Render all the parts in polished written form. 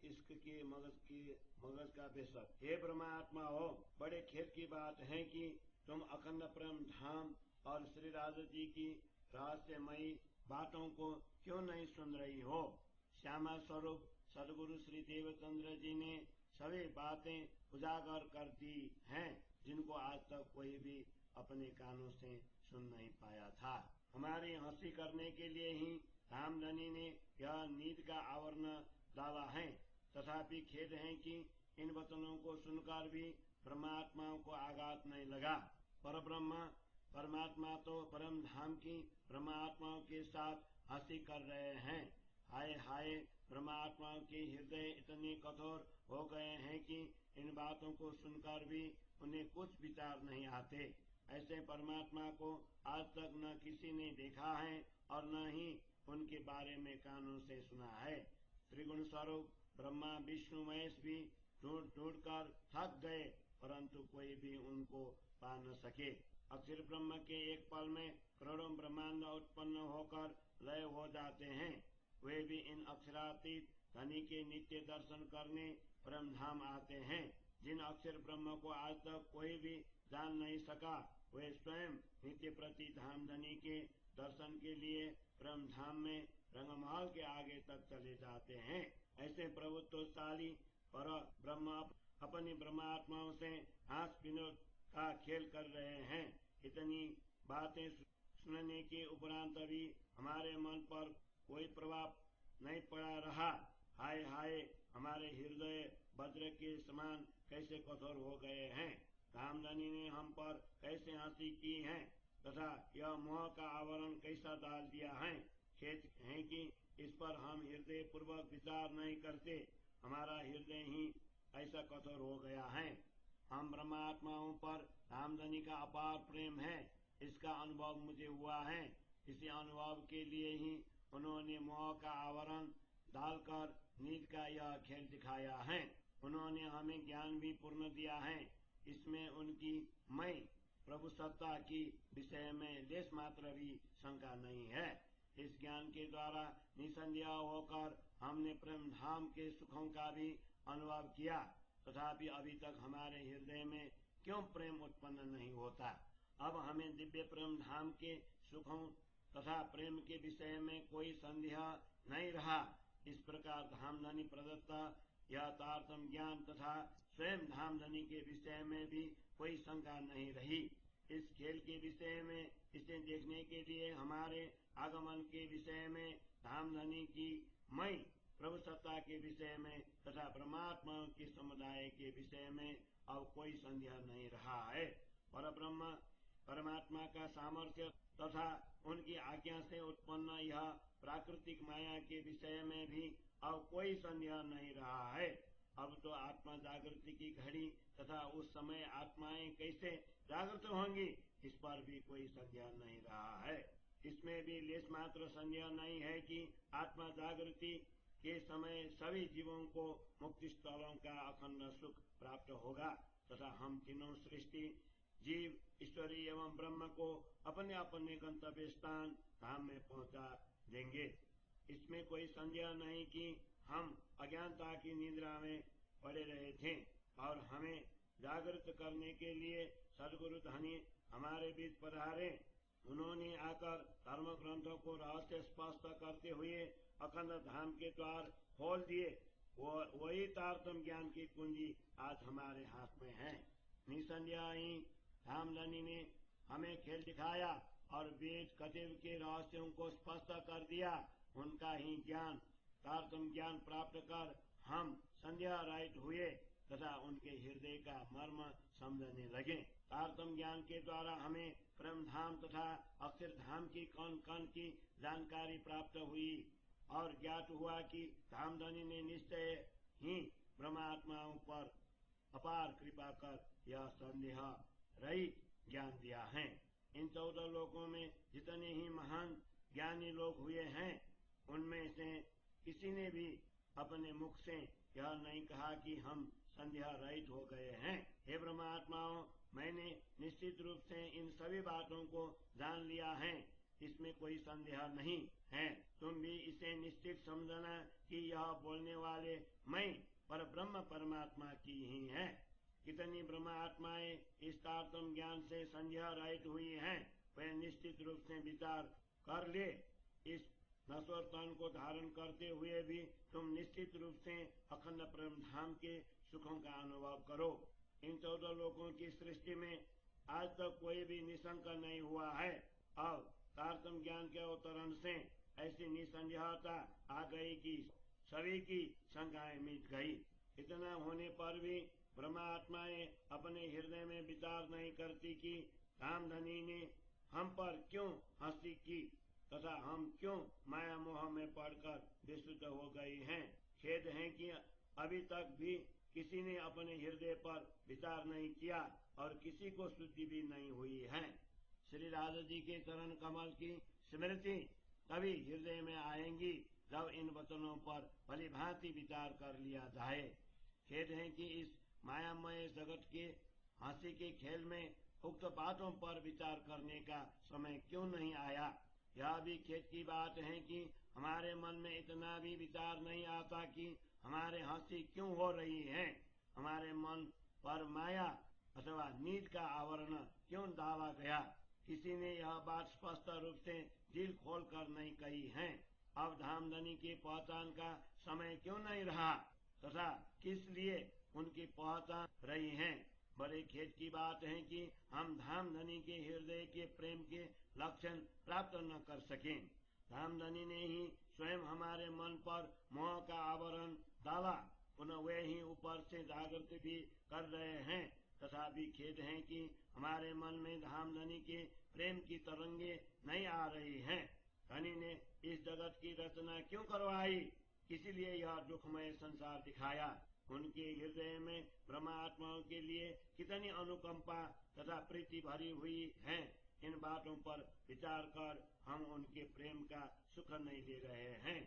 इश्क के मगज का बेशक। हे परमात्मा हो, बड़े खेद की बात है कि तुम अखंड प्रेम धाम और श्री राधा जी की रहस्यमयी बातों को क्यों नहीं सुन रही हो। श्यामा स्वरूप सदगुरु श्री देवचंद्र जी ने सभी बातें उजागर कर दी हैं, जिनको आज तक कोई भी अपने कानों से सुन नहीं पाया था। हमारी हंसी करने के लिए ही धामधनी ने यह नींद का आवरण डाला है। तथापि खेद है कि इन वचनों को सुनकर भी परमात्माओं को आघात नहीं लगा। परब्रह्म परमात्मा तो परम धाम की परमात्माओं के साथ हंसी कर रहे हैं। हाय हाय, परमात्माओं के हृदय इतने कठोर हो गए हैं कि इन बातों को सुनकर भी उन्हें कुछ विचार नहीं आते। ऐसे परमात्मा को आज तक न किसी ने देखा है और न ही उनके बारे में कानों से सुना है। त्रिगुण स्वरूप ब्रह्मा विष्णु महेश भी ढूंढ ढूंढ कर थक गए, परंतु कोई भी उनको पा न सके। अक्षर ब्रह्म के एक पल में करोड़ों ब्रह्मांड उत्पन्न होकर लय हो जाते हैं। वे भी इन अक्षरातीत धनी के नित्य दर्शन करने परम धाम आते हैं। जिन अक्षर ब्रह्म को आज तक कोई भी जान नहीं सका, वे स्वयं नित्य प्रति धाम धनी के दर्शन के लिए परम धाम में रंगमहल के आगे तक चले जाते हैं। ऐसे प्रभुत्वशाली पर ब्रह्म अपनी ब्रह्मात्माओं से हास विनोद का खेल कर रहे हैं। इतनी बातें सुनने के उपरांत भी हमारे मन पर कोई प्रभाव नहीं पड़ा रहा। हाय हाय, हमारे हृदय वज्र के समान कैसे कठोर हो गए हैं। धामधनी ने हम पर कैसे हंसी की है तथा यह मोह का आवरण कैसा डाल दिया है। खेद है कि इस पर हम हृदय पूर्वक विचार नहीं करते। हमारा हृदय ही ऐसा कठोर हो गया है। हम ब्रह्मात्माओं पर धामधनी का अपार प्रेम है, इसका अनुभव मुझे हुआ है। इसी अनुभव के लिए ही उन्होंने मोह का आवरण डालकर नींद का यह खेल दिखाया है। उन्होंने हमें ज्ञान भी पूर्ण दिया है। इसमें उनकी मैं प्रभु सत्ता की विषय में लेश मात्र भी शंका नहीं है। इस ज्ञान के द्वारा निसंदेह होकर हमने प्रेम धाम के सुखों का भी अनुभव किया, तथापि अभी तक हमारे हृदय में क्यों प्रेम उत्पन्न नहीं होता। अब हमें दिव्य प्रेम धाम के सुखों तथा प्रेम के विषय में कोई संदेह नहीं रहा। इस प्रकार धामधनी प्रदत्त यह तारतम ज्ञान तथा स्वयं धामधनी के विषय में भी कोई शंका नहीं रही। इस खेल के विषय में इसे देखने के लिए हमारे आगमन के विषय में धामधनी की मैं प्रभु सत्ता के विषय में तथा परमात्मा के समुदाय के विषय में अब कोई संदेह नहीं रहा है। परब्रह्म परमात्मा का सामर्थ्य तथा उनकी आज्ञा से उत्पन्न यह प्राकृतिक माया के विषय में भी अब कोई संदेह नहीं रहा है। अब तो आत्मा जागृति की घड़ी तथा उस समय आत्माएं कैसे जागृत होंगी, इस पर भी कोई संदेह नहीं रहा है। इसमें भी लेश मात्र संदेह नहीं है कि आत्मा जागृति के समय सभी जीवों को मुक्ति स्थलों का अखंड सुख प्राप्त होगा तथा हम तीनों सृष्टि जीव ईश्वरी एवं ब्रह्म को अपने अपने गंतव्य स्थान धाम में पहुंचा देंगे। इसमें कोई संदेह नहीं कि हम अज्ञानता की निद्रा में पड़े रहे थे और हमें जागृत करने के लिए सदगुरु धनी हमारे बीच पधारे। उन्होंने आकर धर्म ग्रंथों को रहस्य स्पष्ट करते हुए अखंड धाम के द्वार खोल दिए। वही तारतम ज्ञान की कुंजी आज हमारे हाथ में है। निसंदेह ही धामधनी ने हमें खेल दिखाया और वेद कथित के रहस्यों को स्पष्ट कर दिया। उनका ही ज्ञान तारतम ज्ञान प्राप्त कर हम संध्या रहित हुए तथा उनके हृदय का मर्म समझने लगे। तारतम ज्ञान के द्वारा हमें परम धाम तथा अक्षर धाम की कण कण की जानकारी प्राप्त हुई और ज्ञात हुआ कि धामधनी ने निश्चय ही ब्रह्मात्माओं पर अपार कृपा कर यह संदेह रहित ज्ञान दिया है। इन 14 लोकों में जितने ही महान ज्ञानी लोग हुए हैं, उनमें से किसी ने भी अपने मुख से यह नहीं कहा कि हम संध्या रहित हो गए हैं। हे ब्रह्मात्माओं, मैंने निश्चित रूप से इन सभी बातों को जान लिया है। इसमें कोई संदेह नहीं है। तुम भी इसे निश्चित समझना कि यह बोलने वाले मैं पर ब्रह्म परमात्मा की ही है। कितनी ब्रह्म आत्माएं इस तारतम ज्ञान से संध्या रहित हुई हैं, वे निश्चित रूप से विचार कर ले। इस नश्वर तन को धारण करते हुए भी तुम निश्चित रूप से अखंड परम धाम के सुखों का अनुभव करो। इन 14 लोकों की सृष्टि में आज तक कोई भी निशंक नहीं हुआ है। अब तारतम ज्ञान के अवतरण से ऐसी निसंदेहता आ गई कि सभी की शंकाएं मिट गई। इतना होने पर भी ब्रह्मात्माएं अपने हृदय में विचार नहीं करती कि धामधनी ने हम पर क्यों हंसी की तथा हम क्यों माया मोह में पड़कर विस्तृत हो गई हैं। खेद है कि अभी तक भी किसी ने अपने हृदय पर विचार नहीं किया और किसी को शुद्धि भी नहीं हुई है। श्री राधा जी के चरण कमल की स्मृति तभी हृदय में आएंगी जब इन वचनों पर भली भांति विचार कर लिया जाए। खेद है कि इस मायामय जगत के हंसी के खेल में उक्त बातों पर विचार करने का समय क्यों नहीं आया। यह भी खेद की बात है कि हमारे मन में इतना भी विचार नहीं आता कि हमारे हंसी क्यों हो रही है। हमारे मन पर माया अथवा नीच का आवरण क्यों डाला गया। किसी ने यह बात स्पष्ट रूप से दिल खोल कर नहीं कही है। अब धामधनी की पहचान का समय क्यों नहीं रहा तथा किस लिए उनकी पहचान रही है। बड़े खेद की बात है कि हम धामधनी के हृदय के प्रेम के लक्षण प्राप्त न कर सके। धामधनी ने ही स्वयं हमारे मन पर मोह का आवरण डाला, पुनः वे ही ऊपर से जागृत भी कर रहे हैं। तथा भी खेद है कि हमारे मन में धामधनी के प्रेम की तरंगे नहीं आ रही हैं। धनी ने इस जगत की रचना क्यों करवाई, इसीलिए यह दुखमय संसार दिखाया। उनके हृदय में ब्रह्मात्माओं के लिए कितनी अनुकंपा तथा प्रीति भरी हुई है। इन बातों पर विचार कर हम उनके प्रेम का सुख नहीं ले रहे हैं।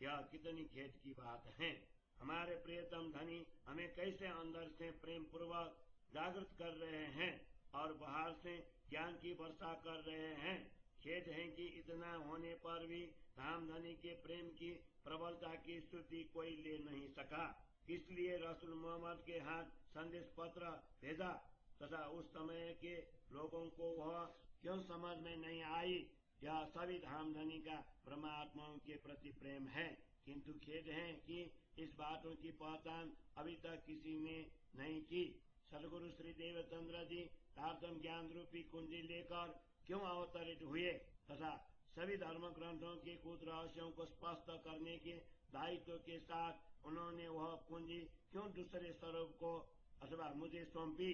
यह कितनी खेद की बात है। हमारे प्रियतम धनी हमें कैसे अंदर से प्रेम पूर्वक जागृत कर रहे हैं और बाहर से ज्ञान की वर्षा कर रहे हैं। खेद है कि इतना होने पर भी धामधनी के प्रेम की प्रबलता की स्तुति कोई ले नहीं सका। इसलिए रसूल मोहम्मद के हाथ संदेश पत्र भेजा तथा उस समय के लोगों को वह क्यों समझ में नहीं आई। यह सभी धामधनी का परमात्माओं के प्रति प्रेम है। किंतु खेद है कि इस बातों की पहचान अभी तक किसी ने नहीं की। सदगुरु श्री देवचंद्र जी तारतम ज्ञान रूपी कुंजी लेकर क्यों अवतरित हुए तथा सभी धर्म ग्रंथों के कुछ रहस्यों को स्पष्ट करने के दायित्व के साथ उन्होंने वह कुंजी क्यों दूसरे स्वरूप को अथवा मुझे सौंपी।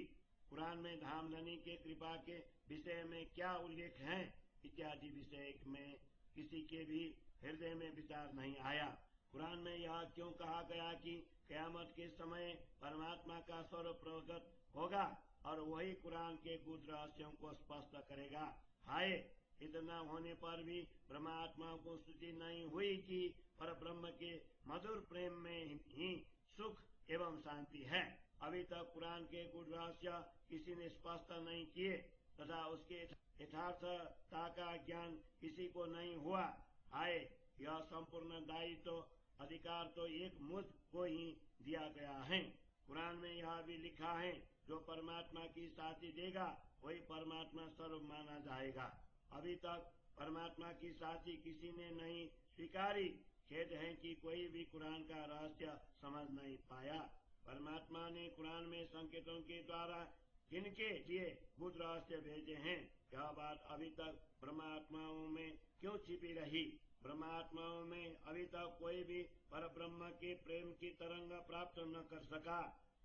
कुरान में धामधनी के कृपा के विषय में क्या उल्लेख है इत्यादि विषय में किसी के भी हृदय में विचार नहीं आया। कुरान में यह क्यों कहा गया कि क़यामत के समय परमात्मा का स्वरूप प्रकट होगा और वही कुरान के गुप्त रहस्यों को स्पष्ट करेगा। हाय, इतना होने पर भी परमात्मा को स्तुति नहीं हुई कि पर ब्रह्म के मधुर प्रेम में ही सुख एवं शांति है। अभी तक कुरान के गुप्त रहस्य किसी ने स्पष्ट नहीं किए तथा उसके यथार्थता का ज्ञान किसी को नहीं हुआ। हाय, यह संपूर्ण दायित्व अधिकार तो एक मुझ को ही दिया गया है। कुरान में यह भी लिखा है, जो परमात्मा की साथी देगा वही परमात्मा स्वरूप माना जाएगा। अभी तक परमात्मा की साथी किसी ने नहीं स्वीकारी। खेद है कि कोई भी कुरान का रहस्य समझ नहीं पाया। परमात्मा ने कुरान में संकेतों के द्वारा किनके लिए गुप्त रहस्य भेजे हैं, यह बात अभी तक ब्रह्मात्माओं में क्यों छिपी रही। ब्रह्मात्माओं में अभी तक कोई भी पर ब्रह्म के प्रेम की तरंग प्राप्त न कर सका।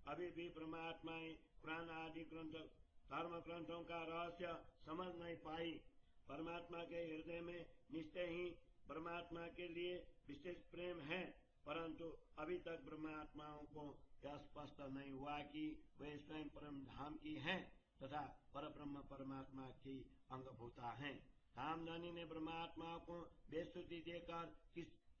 अभी भी ब्रह्मात्माएं कुरान आदि ग्रंथ धर्म ग्रंथों का रहस्य समझ नहीं पाई। परमात्मा के हृदय में निश्चय ही परमात्मा के लिए विशेष प्रेम है, परंतु अभी तक ब्रह्मात्माओं को यह स्पष्ट नहीं हुआ कि वे स्वयं परम धाम की हैं तथा पर ब्रह्म परमात्मा की अंगभूता हैं। धामधनी ने ब्रह्मात्मा को बेस्तुति देकर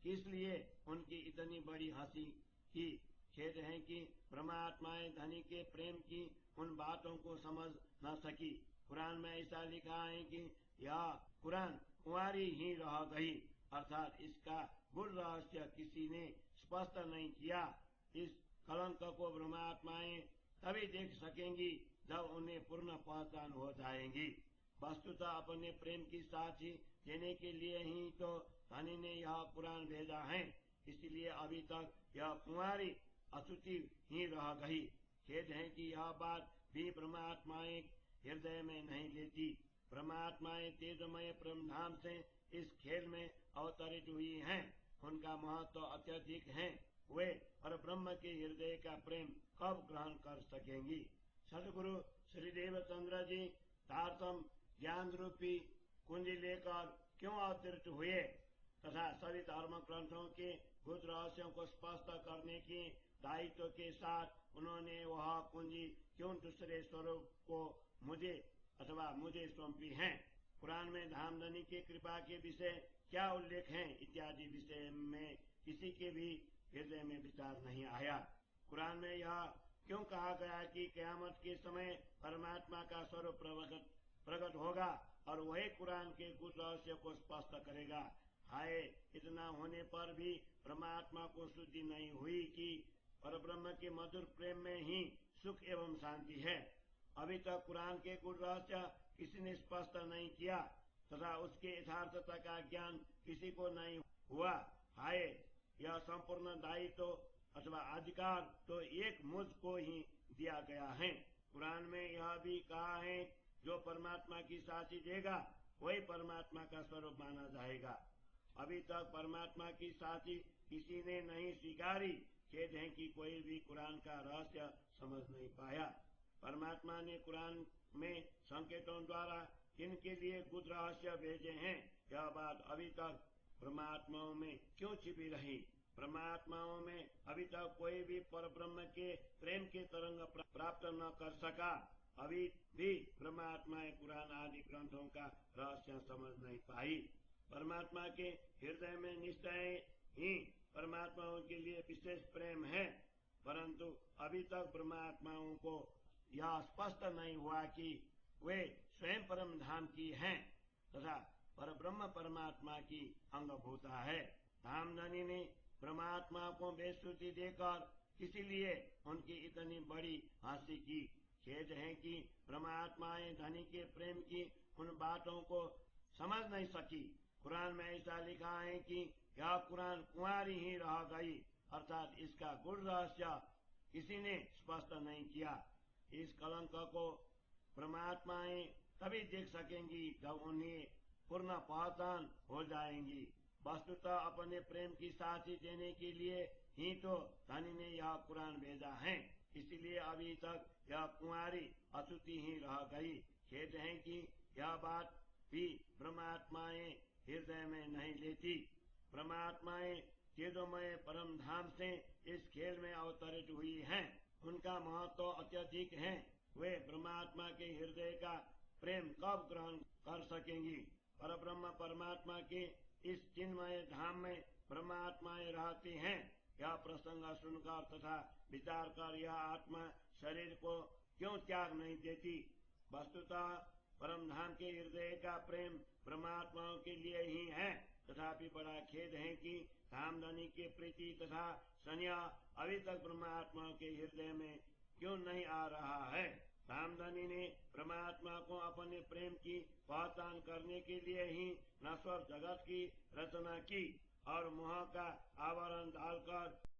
किस लिए उनकी इतनी बड़ी हंसी की। खेद है कि ब्रह्मात्माएं धनी के प्रेम की उन बातों को समझ न सकी। कुरान में ऐसा लिखा है कि यह कुरान कुंवारी ही रह गई, अर्थात इसका गुण रहस्य किसी ने स्पष्ट नहीं किया। इस कलंक को ब्रह्मात्माएं तभी देख सकेंगी जब उन्हें पूर्ण पहचान हो जाएंगी। वस्तुतः अपने प्रेम की साक्षी देने के लिए ही तो धनी ने यह कुरान भेजा है, इसलिए अभी तक यह कुंवारी अशुचि ही रह गई। खेद है कि यह बात भी ब्रह्मात्माएं हृदय में नहीं लेती। ब्रह्मात्माएं तेजमय ब्रह्म धाम से इस खेल में अवतरित हुई हैं, उनका महत्व अत्यधिक है। वे और ब्रह्म के हृदय का प्रेम कब ग्रहण कर सकेंगी। सदगुरु श्री देवचंद्र जी तारतम ज्ञान रूपी कुंजी लेकर क्यों अवतरित हुए तथा सभी धर्म ग्रंथों के गुप्त रहस्यों को स्पष्ट करने के दायित्व के साथ उन्होंने वह कुंजी क्यों दूसरे स्वरूप को मुझे सौंपी है। कुरान में धामधनी की कृपा के विषय क्या उल्लेख है इत्यादि विषय में किसी के भी हृदय में विचार नहीं आया। कुरान में यह क्यों कहा गया कि क़यामत के समय परमात्मा का स्वरूप प्रकट होगा और वही कुरान के कुछ रहस्य को स्पष्ट करेगा। हाय, इतना होने पर भी परमात्मा को शुद्धि नहीं हुई कि परब्रह्म के मधुर प्रेम में ही सुख एवं शांति है। अभी तक कुरान के कुछ रहस्य किसी ने स्पष्ट नहीं किया तथा उसके यथार्थता का ज्ञान किसी को नहीं हुआ। हाय, यह संपूर्ण दायित्व अथवा अधिकार तो एक मुझ को ही दिया गया है। कुरान में यह भी कहा है, जो परमात्मा की साक्षी देगा वही परमात्मा का स्वरूप माना जाएगा। अभी तक परमात्मा की साक्षी किसी ने नहीं स्वीकारी। खेद है कि कोई भी कुरान का रहस्य समझ नहीं पाया। परमात्मा ने कुरान में संकेतों द्वारा इनके लिए कुछ रहस्य भेजे हैं, यह बात अभी तक परमात्माओं में क्यों छिपी रही। परमात्माओं में अभी तक कोई भी परब्रह्म के प्रेम के तरंग प्राप्त न कर सका। अभी भी परमात्माएं कुरान आदि ग्रंथों का रहस्य समझ नहीं पाई। परमात्मा के हृदय में निश्चय ही परमात्माओं के लिए विशेष प्रेम है, परंतु अभी तक परमात्माओं को यह स्पष्ट नहीं हुआ कि वे स्वयं परम धाम की हैं तथा परब्रह्म परमात्मा की अंगभूता है। धामधनी ने परमात्मा को बेश्रुति देकर इसीलिए उनकी इतनी बड़ी हंसी की। खेद है कि परमात्माएं धनी के प्रेम की उन बातों को समझ नहीं सकी। कुरान में ऐसा लिखा है कि यह कुरान कुंवारी ही रह गई, अर्थात इसका गुण रहस्य किसी ने स्पष्ट नहीं किया। इस कलंक को परमात्माएं तभी देख सकेंगी जब उन्हें पूर्ण पहचान हो जाएंगी। वस्तुतः अपने प्रेम की साक्षी देने के लिए ही तो धनी ने यह कुरान भेजा है, इसलिए अभी तक यह कुंवारी अशुचि ही रह गई। खेद है कि यह बात भी ब्रह्मात्माएं हृदय में नहीं लेती। ब्रह्मात्माएं तेजोमय परम धाम से इस खेल में अवतरित हुई हैं, उनका महत्व अत्यधिक है। वे ब्रह्मात्मा के हृदय का प्रेम कब ग्रहण कर सकेंगी। परब्रह्म परमात्मा के इस चिन्मय धाम में ब्रह्मात्माएं रहती हैं। यह प्रसंग सुनकर तथा विचार कर यह आत्मा शरीर को क्यों त्याग नहीं देती। वस्तुतः परम धाम के हृदय का प्रेम परमात्माओं के लिए ही है, तथापि बड़ा खेद है कि धामधनी के प्रीति तथा स्नेह अभी तक परमात्मा के हृदय में क्यों नहीं आ रहा है। धामधनी ने परमात्मा को अपने प्रेम की पहचान करने के लिए ही नश्वर जगत की रचना की और मोह का आवरण डालकर